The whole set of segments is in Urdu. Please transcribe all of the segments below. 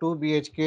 2 BHK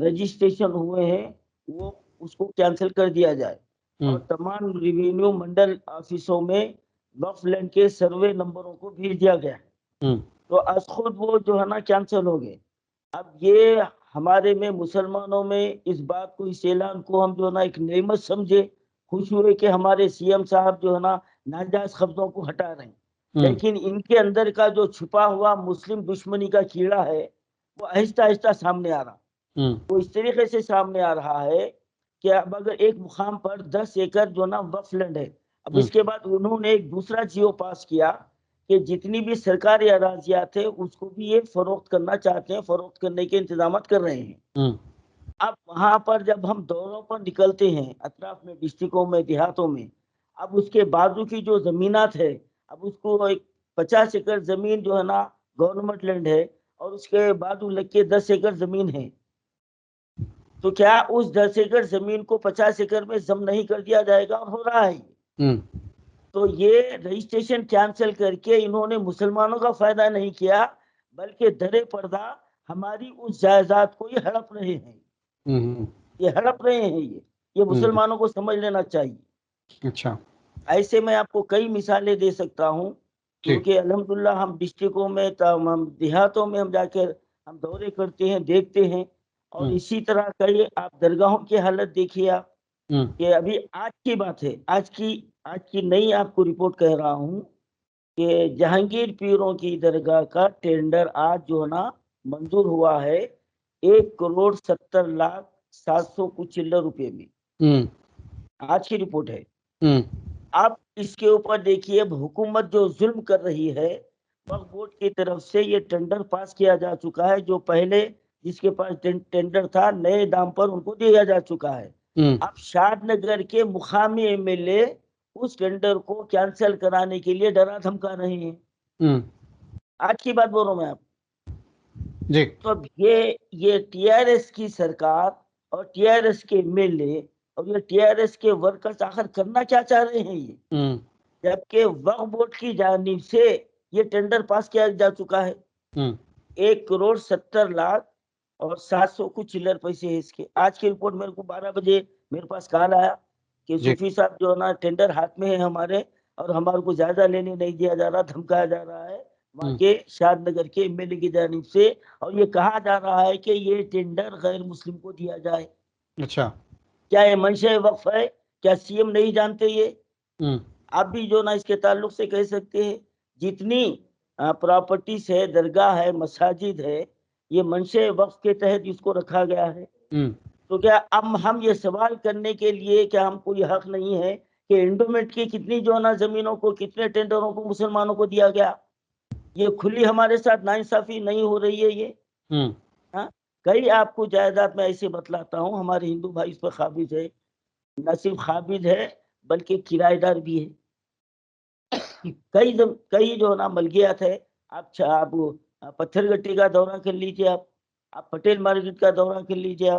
رجسٹریشن ہوئے ہیں وہ اس کو کینسل کر دیا جائے اور تمام ریونیو منڈل آفسوں میں وقف لینڈ کے سروے نمبروں کو بھیج دیا گیا ہے. تو از خود وہ جو ہے نا کینسل ہو گئے. اب یہ ہمارے میں مسلمانوں میں اس بات کو، اس اعلان کو ہم جو ہے نا ایک نعمت سمجھے، خوش ہوئے کہ ہمارے سی ایم صاحب جو ہے نا ناجائز قبضوں کو ہٹا رہے ہیں. لیکن ان کے اندر کا جو چھپا ہوا مسلم دشمنی کا کیڑا ہے وہ آہستہ آہستہ سامنے آ رہا. وہ اس طریقے سے سامنے آ رہا ہے کہ اب اگر ایک مقام پر 10 ایکڑ جو نا وقف لینڈ ہے، اب اس کے بعد انہوں نے ایک دوسرا جیو پاس کیا کہ جتنی بھی سرکاری اراضیات ہے اس کو بھی یہ فروخت کرنا چاہتے ہیں، فروخت کرنے کے انتظامات کر رہے ہیں. اب وہاں پر جب ہم دوروں پر نکلتے ہیں اطراف میں، ڈسٹرکوں میں، دیہاتوں میں، اب اس کے بازو کی جو زمینات ہے، اب اس کو ایک 50 ایکڑ زمین جو ہے نا گورنمنٹ لینڈ ہے اور اس کے بازو لگ کے 10 ایکڑ زمین ہے. تو کیا اس 10 ایکڑ زمین کو 50 ایکڑ میں ضم نہیں کر دیا جائے گا؟ اور ہو رہا ہے. تو یہ رجسٹریشن کینسل کر کے انہوں نے مسلمانوں کا فائدہ نہیں کیا بلکہ درے پردہ ہماری اس جائیداد کو یہ ہڑپ رہے ہیں. یہ ہڑپ رہے ہیں. یہ مسلمانوں کو سمجھ لینا چاہیے. اچھا، ایسے میں آپ کو کئی مثالیں دے سکتا ہوں کیونکہ الحمدللہ ہم ڈسٹرکوں میں، ہم دیہاتوں میں ہم جا کر ہم دورے کرتے ہیں، دیکھتے ہیں. اور اسی طرح کئی آپ درگاہوں کی حالت دیکھیے آپ کہ ابھی آج کی بات ہے، آج کی نئی آپ کو رپورٹ کہہ رہا ہوں کہ جہانگیر پیروں کی درگاہ کا ٹینڈر آج جو ہے نا منظور ہوا ہے 1,70,07,000 کچھ چلر روپے میں. آج کی رپورٹ ہے. اب اس کے اوپر دیکھیے اب حکومت جو ظلم کر رہی ہے، وقف بورڈ کی طرف سے یہ ٹینڈر پاس کیا جا چکا ہے. جو پہلے جس کے پاس ٹینڈر تھا نئے دام پر ان کو دیا جا چکا ہے. اب شاد نگر کے مقامی ایم ایل اے اس ٹینڈر کو کینسل کرانے کے لیے ڈرا دھمکا رہے ہیں. آج کی بات بول رہا ہوں میں آپ جی. تو اب یہ ٹی آر ایس کی سرکار اور ٹی آر ایس کے ایم ایل اے اور یہ ٹی آر ایس کے ورکرز آخر کرنا کیا چاہ رہے ہیں یہ؟ جبکہ وقف بورڈ کی جانب سے یہ ٹینڈر پاس کیا جا چکا ہے 1,70,00,000 اور 700 کچھ چلر پیسے ہے اس کے. آج کی رپورٹ میرے کو 12 بجے میرے پاس کال آیا کہ صوفی صاحب جو ہے نا ٹینڈر ہاتھ میں ہے ہمارے اور ہمارے کو جائزہ لینے نہیں دیا جا رہا، دھمکایا جا رہا ہے وہاں کے شاد نگر کے ایم ایل اے کی جانب سے، اور یہ کہا جا رہا ہے کہ یہ ٹینڈر غیر مسلم کو دیا جائے. اچھا، کیا یہ منشا وقف ہے؟ کیا سی ایم نہیں جانتے؟ یہ آپ بھی جو نا اس کے تعلق سے کہہ سکتے ہیں جتنی پراپرٹیز ہے، درگاہ ہے، مساجد ہے، یہ منشا وقف کے تحت اس کو رکھا گیا ہے. تو کیا اب ہم یہ سوال کرنے کے لیے کیا ہم کو یہ حق نہیں ہے کہ انڈومنٹ کی کتنی جو نا زمینوں کو، کتنے ٹینڈروں کو مسلمانوں کو دیا گیا؟ یہ کھلی ہمارے ساتھ ناانصافی نہیں ہو رہی ہے یہ؟ کئی آپ کو جائیداد میں ایسے بتلاتا ہوں، ہمارے ہندو بھائی اس پر قابض ہے، نہ صرف قابض ہے بلکہ کرایہ دار بھی ہے. کئی جو نا ملکیات ہے. آپ پتھر گٹی کا دورہ کر لیجیے، آپ پٹیل مارکیٹ کا دورہ کر لیجیے،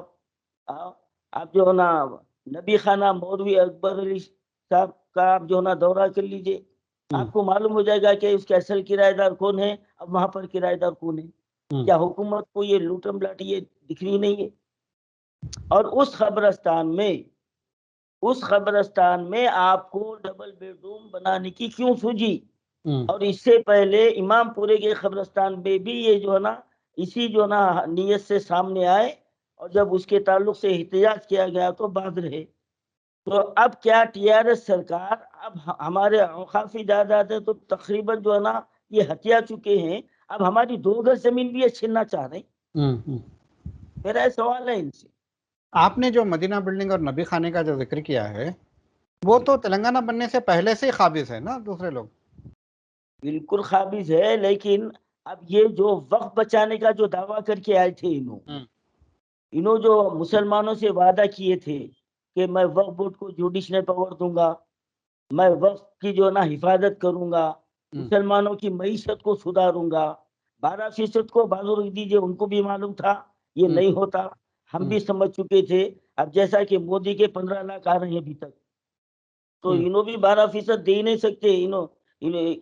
آپ جو نا نبی خانہ مولوی اکبر علی صاحب کا آپ جو نا دورہ کر لیجیے. آپ کو معلوم ہو جائے گا کہ اس کے اصل کرایہ دار کون ہے، اب وہاں پر کرایہ دار کون ہے. کیا حکومت کو یہ لوٹم لاٹھی یہ دکھ رہی نہیں ہے؟ اور اس قبرستان میں آپ کو ڈبل بیڈ روم بنانے کی کیوں سوجی؟ اور اس سے پہلے امام پورے کے قبرستان میں بھی یہ جو ہے نا اسی جو نا نیت سے سامنے آئے اور جب اس کے تعلق سے احتجاج کیا گیا تو باز رہے. تو اب کیا ٹی آر ایس سرکار اب ہمارے اوقافی جائیداد ہے تو تقریباً جو ہے نا یہ ہتھیا چکے ہیں، اب ہماری 2 گز زمین بھی یہ چھیننا چاہ رہے ہیں. میرا سوال ہے ان سے. آپ نے جو مدینہ بلڈنگ اور نبی خانے کا جو ذکر کیا ہے وہ تو تلنگانہ بننے سے پہلے سے ہی قابض ہے نا دوسرے لوگ؟ بالکل قابض ہے، لیکن اب یہ جو وقت بچانے کا جو دعویٰ کر کے آئے تھے انہوں جو مسلمانوں سے وعدہ کیے تھے کہ میں وقف بورڈ کو جوڈیشنل پاور دوں گا، میں وقف کی جو نا حفاظت کروں گا، مسلمانوں کی معیشت کو سدھاروں گا. 12% کو بازو رکھ دیجیے، ان کو بھی معلوم تھا یہ نہیں ہوتا، ہم بھی سمجھ چکے تھے. اب جیسا کہ مودی کے 15 لاکھ آ رہے ہیں ابھی تک، تو انہوں بھی 12% دے نہیں سکتے. انہیں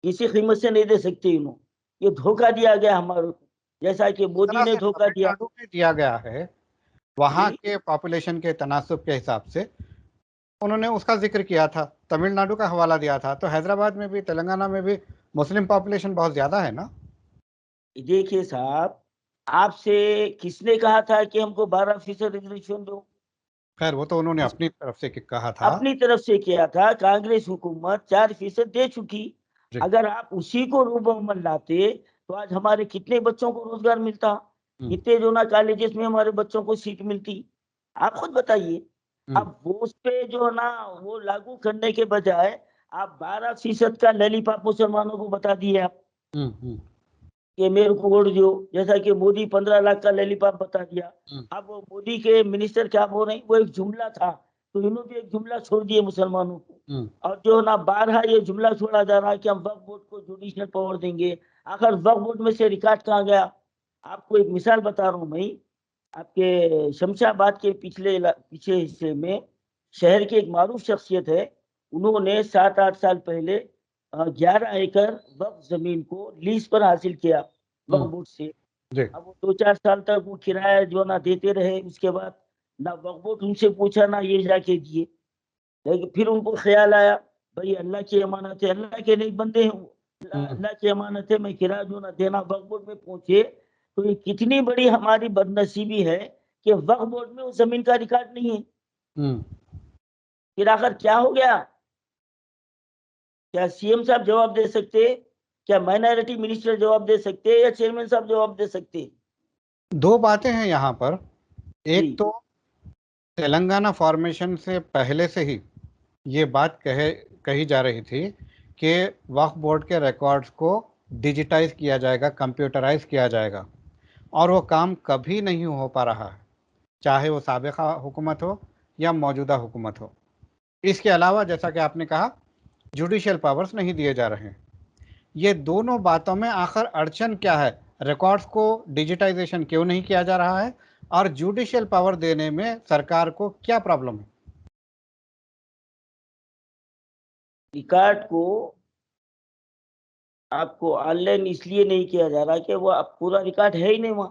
کسی قیمت سے نہیں دے سکتے. یہ دھوکہ دیا گیا ہمارے کو. جیسا کہ مودی طرح نے سے دھوکہ تمل دیا. ناڈو میں دیا گیا ہے وہاں جی کے پاپولیشن کے تناسب کے حساب سے انہوں نے اس کا ذکر کیا تھا، تمل ناڈو کا حوالہ دیا تھا، تو حیدرآباد میں بھی تلنگانہ میں بھی مسلم پاپولیشن بہت زیادہ ہے نا؟ دیکھیے صاحب، آپ سے کس نے کہا تھا کہ ہم کو 12% ریزرویشن دو؟ خیر وہ تو انہوں نے اپنی طرف سے کہا تھا. اپنی طرف سے کیا تھا. کانگریس حکومت 4% دے چکی. جی اگر آپ اسی کو روب عمل لاتے تو آج ہمارے کتنے بچوں کو روزگار ملتا، کتنے جو نا کالجز میں ہمارے بچوں کو سیٹ ملتی، آپ خود بتائیے. اب وہ اس پہ جو نا وہ لاگو کرنے کے بجائے آپ 12% کا للی پاپ مسلمانوں کو بتا دیے آپ کہ میرے کو ووٹ دیو، جیسا کہ مودی 15 لاکھ کا للی پاپ بتا دیا. اب وہ مودی کے منسٹر کیا بول رہے ہیں، وہ ایک جملہ تھا تو انہوں نے ایک جملہ چھوڑ دیے مسلمانوں کو. اور جو نا بارہا یہ جملہ چھوڑا جا رہا ہے کہ ہم وقف بورڈ کو جوڈیشنل پاور دیں گے. آخر وقف بورڈ میں سے ریکارڈ کہاں گیا؟ آپ کو ایک مثال بتا رہا ہوں میں. آپ کے شمشا آباد کے پیچھے حصے میں شہر کی ایک معروف شخصیت ہے، انہوں نے 7-8 سال پہلے 11 ایکڑ وقف زمین کو لیز پر حاصل کیا وقف بورڈ سے. جی اب وہ 2-4 سال تک وہ کرایہ جو نہ دیتے رہے، اس کے بعد نہ وقف بورڈ ان سے پوچھا نہ یہ جا کے دیے. لیکن پھر ان کو خیال آیا بھائی اللہ کی امانت ہے، اللہ کے نیک بندے ہیں، اللہ کی امانت ہے، میں کرایہ جو نہ دینا. وقف بورڈ میں پہنچے تو یہ کتنی بڑی ہماری بد نصیبی ہے کہ وقف بورڈ میں اس زمین کا ریکارڈ نہیں ہے. پھر آخر کیا ہو گیا؟ کیا سی ایم صاحب جواب دے سکتے؟ کیا مائنارٹی منسٹر جواب دے سکتے یا چیئرمین صاحب جواب دے سکتے؟ دو باتیں ہیں یہاں پر. ایک جی تو تلنگانہ فارمیشن سے پہلے سے ہی یہ بات کہی جا رہی تھی کہ وقف بورڈ کے ریکارڈز کو ڈیجیٹائز کیا جائے گا، کمپیوٹرائز کیا جائے گا، اور وہ کام کبھی نہیں ہو پا رہا ہے، چاہے وہ سابقہ حکومت ہو یا موجودہ حکومت ہو. اس کے علاوہ جیسا کہ آپ نے کہا جوڈیشل پاورز نہیں دیے جا رہے ہیں. یہ دونوں باتوں میں آخر اڑچن کیا ہے؟ ریکارڈز کو ڈیجیٹائزیشن کیوں نہیں کیا جا رہا ہے اور جوڈیشل پاور دینے میں سرکار کو کیا پرابلم ہے؟ ریکارڈ کو آپ کو آن لائن اس لیے نہیں کیا جا رہا کہ وہ اب پورا ریکارڈ ہے ہی نہیں وہاں.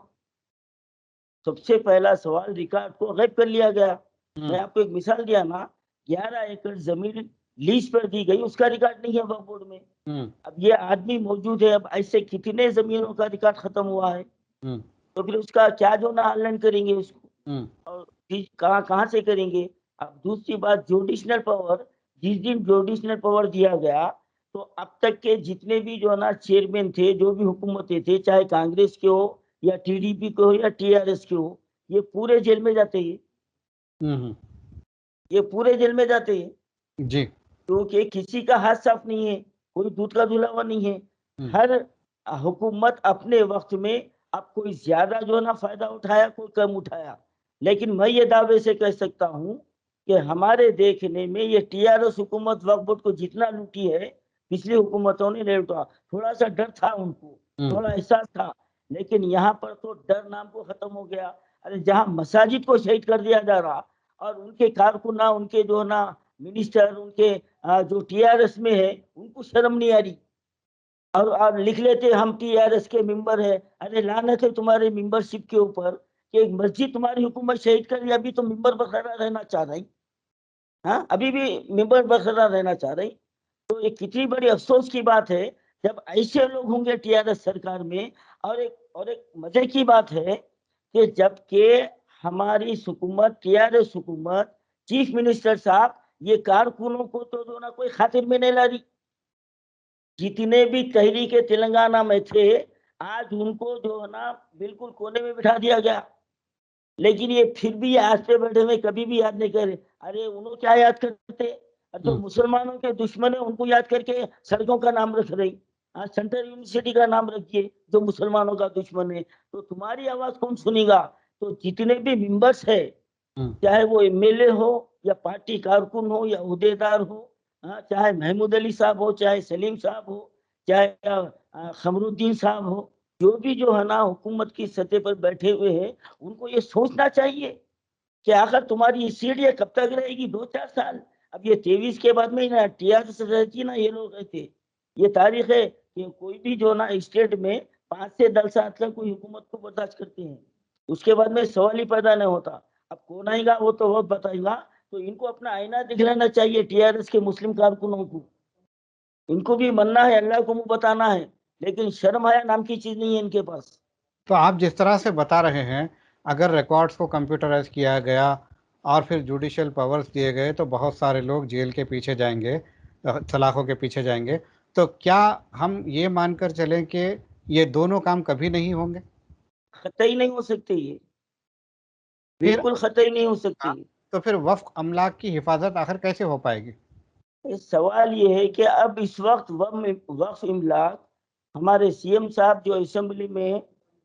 سب سے پہلا سوال ریکارڈ کو غائب کر لیا گیا. میں آپ کو ایک مثال دیا نا، 11 ایکڑ زمین لیز پر دی گئی، اس کا ریکارڈ نہیں ہے وقف بورڈ میں. اب یہ آدمی موجود ہے، اب ایسے کتنے زمینوں کا ریکارڈ ختم ہوا ہے، تو پھر اس کا کیا جو نا آن لائن کریں گے اس کو، اور کہاں سے کریں گے؟ اب دوسری بات جوڈیشنل پاور، جس دن جوڈیشنل پاور دیا گیا تو اب تک کے جتنے بھی جو نا چیئرمین تھے، جو بھی حکومتیں تھے، چاہے کانگریس کے ہو یا ٹی ڈی پی کے ہو یا ٹی آر ایس کے ہو، یہ پورے جیل میں جاتے ہیں. یہ پورے جیل میں جاتے ہیں جی کیونکہ کسی کا ہاتھ صاف نہیں ہے، کوئی دودھ کا دھلا ہوا نہیں ہے. ہر حکومت اپنے وقت میں اب کوئی زیادہ جو نا فائدہ اٹھایا، کوئی کم اٹھایا. لیکن میں یہ دعوے سے کہہ سکتا ہوں کہ ہمارے دیکھنے میں یہ ٹی آر ایس حکومت وقف بورڈ کو جتنا لوٹی ہے پچھلی حکومتوں نے نہیں لوٹا. تھوڑا سا ڈر تھا ان کو، تھوڑا احساس تھا، لیکن یہاں پر تو ڈر نام کو ختم ہو گیا. ارے جہاں مساجد کو شہید کر دیا جا رہا اور ان کے کارکنہ، ان کے جو نا منسٹر، ان کے جو ٹی آر ایس میں ہے، ان کو شرم نہیں آ رہی، اور لکھ لیتے ہم ٹی آر ایس کے ممبر ہے. ارے لعنت ہے تمہارے ممبر شپ کے اوپر کہ ایک مسجد تمہاری حکومت شہید کر رہی، ابھی تو ممبر برقرار رہنا چاہ رہی. ہاں ابھی بھی ممبر برقرار رہنا چاہ رہی. تو یہ کتنی بڑی افسوس کی بات ہے جب ایسے لوگ ہوں گے ٹی آر ایس سرکار میں. اور ایک مزے کی بات ہے کہ جب کہ ہماری حکومت، ٹی آر ایس حکومت، چیف منسٹر صاحب یہ کارکنوں کو تو جو نا کوئی خاطر میں نہیں لا رہی. جتنے بھی تحریک تلنگانہ میں تھے آج ان کو جو ہے نا بالکل کونے میں بٹھا دیا گیا. لیکن یہ پھر بھی آج پہ بیٹھے ہوئے کبھی بھی یاد نہیں کرے. ارے انہوں کیا یاد کرتے؟ جو مسلمانوں کے دشمن ہیں ان کو یاد کر کے سڑکوں کا نام رکھ رہی. سینٹرل یونیورسٹی کا نام رکھیے جو مسلمانوں کا دشمن ہے، تو تمہاری آواز کون سنے گا؟ تو جتنے بھی ممبرس ہے، چاہے وہ ایم ایل اے ہو یا پارٹی کارکن ہو یا عہدیدار ہو، چاہے محمود علی صاحب ہو، چاہے سلیم صاحب ہو، چاہے خمر الدین صاحب ہو، جو بھی جو ہے نا حکومت کی سطح پر بیٹھے ہوئے ہیں، ان کو یہ سوچنا چاہیے کہ آخر تمہاری سیڑھی کب تک رہے گی؟ 2-4 سال. اب یہ 23 کے بعد میں نا ٹی آر ایس رہتی نا، یہ لوگ رہتے. یہ تاریخ ہے کہ کوئی بھی جو نا اسٹیٹ میں 5 سے 10 سال تک کوئی حکومت کو برداشت کرتے ہیں، اس کے بعد میں سوال ہی پیدا نہیں ہوتا. اب کون آئے گا وہ تو وقت بتائے گا. تو ان کو اپنا آئینہ دکھلانا چاہیے ٹی آر ایس کے مسلم کارکنوں کو. ان کو بھی مننا ہے، اللہ کو منہ بتانا ہے، لیکن شرم حیا نام کی چیز نہیں ہے ان کے پاس. تو آپ جس طرح سے بتا رہے ہیں، اگر ریکارڈز کو کمپیوٹرائز کیا گیا اور پھر جوڈیشل پاورز دیے گئے تو بہت سارے لوگ جیل کے پیچھے جائیں گے، سلاخوں کے پیچھے جائیں گے. تو کیا ہم یہ مان کر چلیں کہ یہ دونوں کام کبھی نہیں ہوں گے؟ قطعی نہیں ہو سکتے، یہ پھر بالکل قطعی نہیں ہو سکتے. تو پھر وقف املاک کی حفاظت آخر کیسے ہو پائے گی؟ سوال یہ ہے کہ اب اس وقت وقف املاک، ہمارے سی ایم صاحب جو اسمبلی میں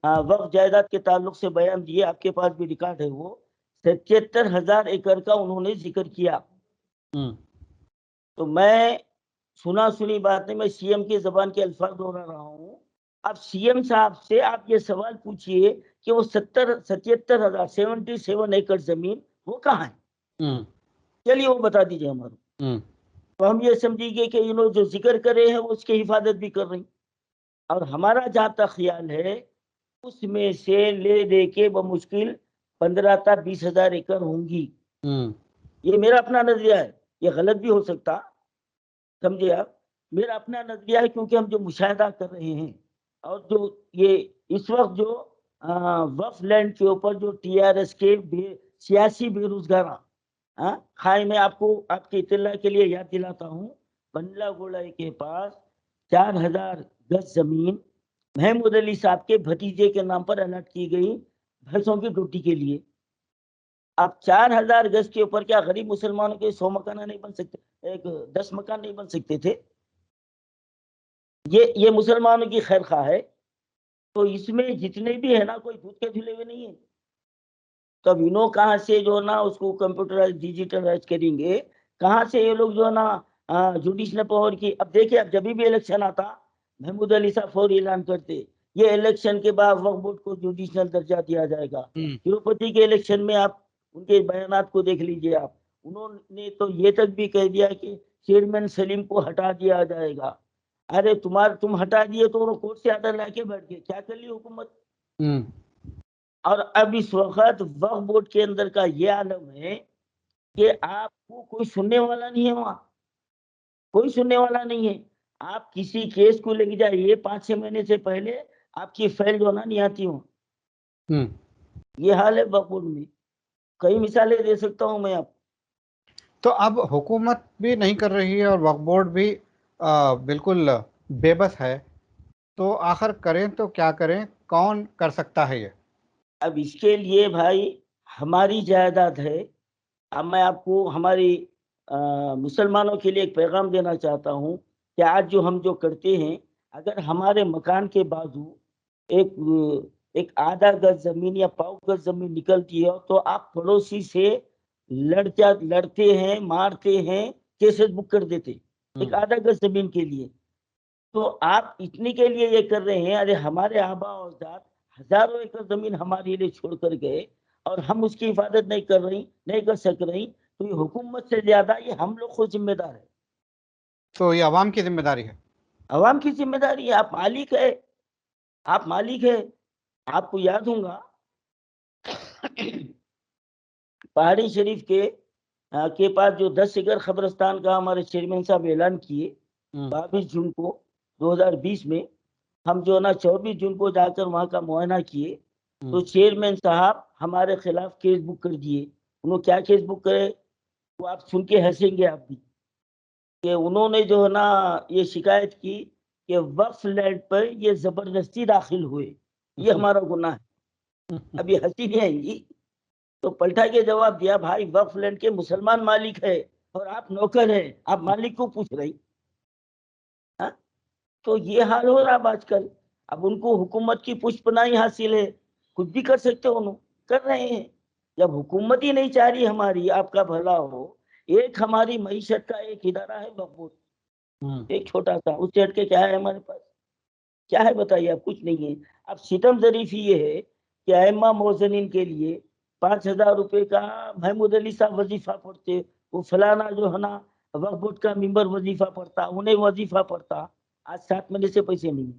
وقف جائیداد کے تعلق سے بیان دیے، آپ کے پاس بھی ریکارڈ ہے، وہ 77,000 ایکڑ کا انہوں نے ذکر کیا. تو میں سنی بات نہیں، میں سی ایم کی زبان کے الفاظ دوہرا رہا ہوں. اب سی ایم صاحب سے آپ یہ سوال پوچھئے کہ وہ 77 ایکڑ زمین وہ کہاں ہے؟ چلیے وہ بتا دیجئے ہمارے. تو ہم یہ سمجھیں گے کہ انہوں جو ذکر کرے ہیں وہ اس کی حفاظت بھی کر رہی. اور ہمارا جہاں تک خیال ہے اس میں سے لے دے کے بمشکل 15 تا 20,000 ایکڑ ہوں گی. یہ میرا اپنا نظریہ ہے، یہ غلط بھی ہو سکتا، سمجھے آپ. میرا اپنا نظریہ ہے کیونکہ ہم جو مشاہدہ کر رہے ہیں اور جو یہ اس وقت جو وقف لینڈ کے اوپر جو ٹی آر ایس کے سیاسی بے روزگار، خواہ میں آپ کو آپ کی اطلاع کے لیے یاد دلاتا ہوں، بنگلہ گوڑائی کے پاس 4,000 گز زمین محمود علی صاحب کے بھتیجے کے نام پر الاٹ کی گئی بھینسوں کی ڈیوٹی کے لیے. اب 4,000 گز کے اوپر کیا غریب مسلمانوں کے 100 مکان نہیں بن سکتے؟ 10 مکان نہیں بن سکتے تھے؟ یہ مسلمانوں کی خیر خواہ ہے. تو اس میں جتنے بھی ہے نا، کوئی دودھ کے دھلے ہوئے نہیں ہے. تو اب انہوں کہاں سے جو نا اس کو کمپیوٹرائز ڈیجیٹلائز کریں گے؟ کہاں سے یہ لوگ جو نا جوڈیشل پاور کی؟ اب دیکھیں، اب جب بھی الیکشن آتا محمود علی صاحب فوری اعلان کرتے یہ الیکشن کے بعد وقف بورڈ کو جوڈیشل درجہ دیا جائے گا. تروپتی کے الیکشن میں آپ ان کے بیانات کو دیکھ لیجئے. آپ انہوں نے تو یہ تک بھی کہہ دیا کہ چیئرمین سلیم کو ہٹا دیا جائے گا. ارے تم ہٹا دیے تو کورٹ سے آرڈر لا کے بیٹھ گئے، کیا کر لی حکومت؟ اور اب اس وقت وقف بورڈ کے اندر کا یہ عالم ہے کہ آپ کو کوئی سننے والا نہیں ہے، وہاں کوئی سننے والا نہیں ہے. آپ کسی کیس کو لے کے جائیے 5-6 مہینے سے پہلے آپ کی فائل جو نا نہیں آتی ہوں. یہ حال ہے وقف بورڈ میں. کئی مثالیں دے سکتا ہوں میں آپ. تو اب حکومت بھی نہیں کر رہی ہے اور وقف بورڈ بھی بالکل بے بس ہے، تو آخر کریں تو کیا کریں؟ کون کر سکتا ہے یہ؟ اب اس کے لیے بھائی ہماری جائیداد ہے. اب میں آپ کو ہماری مسلمانوں کے لیے ایک پیغام دینا چاہتا ہوں کہ آج جو ہم جو کرتے ہیں، اگر ہمارے مکان کے بازو ایک آدھا گز زمین یا پاؤ گز زمین نکلتی ہے تو آپ پڑوسی سے لڑتے ہیں، مارتے ہیں، کیسز بک کر دیتے ایک آدھا گز زمین کے لیے. تو آپ اتنی کے لیے یہ کر رہے ہیں. ارے ہمارے آبا و اجداد ہزاروں ایکڑ زمین ہمارے لیے چھوڑ کر گئے اور ہم اس کی حفاظت نہیں کر سک رہی. تو یہ حکومت سے زیادہ یہ ہم لوگ خود ذمہ دار ہے. تو یہ عوام کی ذمہ داری ہے، عوام کی ذمہ داری ہے. آپ مالک ہے. آپ کو یاد ہوں گا پہاڑی شریف کے پاس جو 10 ایکڑ قبرستان کا ہمارے چیئرمین صاحب اعلان کیے 22 جون کو 2020 میں، ہم جو نا 24 جون کو جا کر وہاں کا معائنہ کیے تو چیئرمین صاحب ہمارے خلاف کیس بک کر دیے. انہوں کیا کیس بک کرے وہ آپ سن کے ہنسیں گے آپ بھی، کہ انہوں نے جو ہے نا یہ شکایت کی کہ وقف لینڈ پر یہ زبردستی داخل ہوئے، یہ ہمارا گناہ ہے. اب یہ ہنسی نہیں آئیں گی. تو پلٹا کے جواب دیا، بھائی وقف لینڈ کے مسلمان مالک ہے اور آپ نوکر ہیں، آپ مالک کو پوچھ رہی. تو یہ حال ہو رہا اب آج کل. اب ان کو حکومت کی پشت پناہی حاصل ہے، کچھ بھی کر سکتے انہوں کر رہے ہیں. جب حکومت ہی نہیں چاہ رہی ہماری آپ کا بھلا ہو. ایک ہماری معیشت کا ایک ادارہ ہے وقف بورڈ، ایک چھوٹا سا، اس سے ہٹ کے کیا ہے ہمارے پاس؟ کیا ہے بتائیے آپ؟ کچھ نہیں ہے. اب ستم ظریفی یہ ہے کہ ائمہ موذنین کے لیے 5,000 روپے کا محمود علی صاحب وظیفہ پڑھتے، وہ فلانا جو ہے نا وقف بورڈ کا ممبر وظیفہ پڑھتا، انہیں وظیفہ پڑھتا. آج 7 مہینے سے پیسے نہیں ہیں.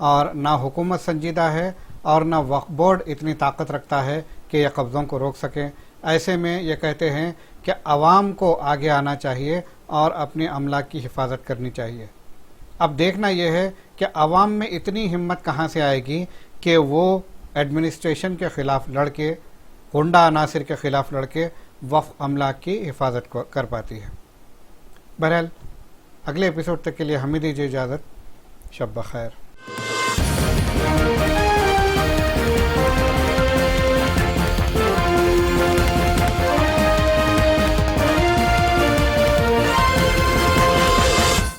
اور نہ حکومت سنجیدہ ہے اور نہ وقف بورڈ اتنی طاقت رکھتا ہے کہ یہ قبضوں کو روک سکیں۔ ایسے میں یہ کہتے ہیں کہ عوام کو آگے آنا چاہیے اور اپنے املاک کی حفاظت کرنی چاہیے۔ اب دیکھنا یہ ہے کہ عوام میں اتنی ہمت کہاں سے آئے گی کہ وہ ایڈمنسٹریشن کے خلاف لڑ کے، غنڈہ عناصر کے خلاف لڑ کے وقف املاک کی حفاظت کر پاتی ہے۔ بہرحال اگلے ایپیسوڈ تک کے لیے ہمیں دیجیے اجازت۔ شب بخیر۔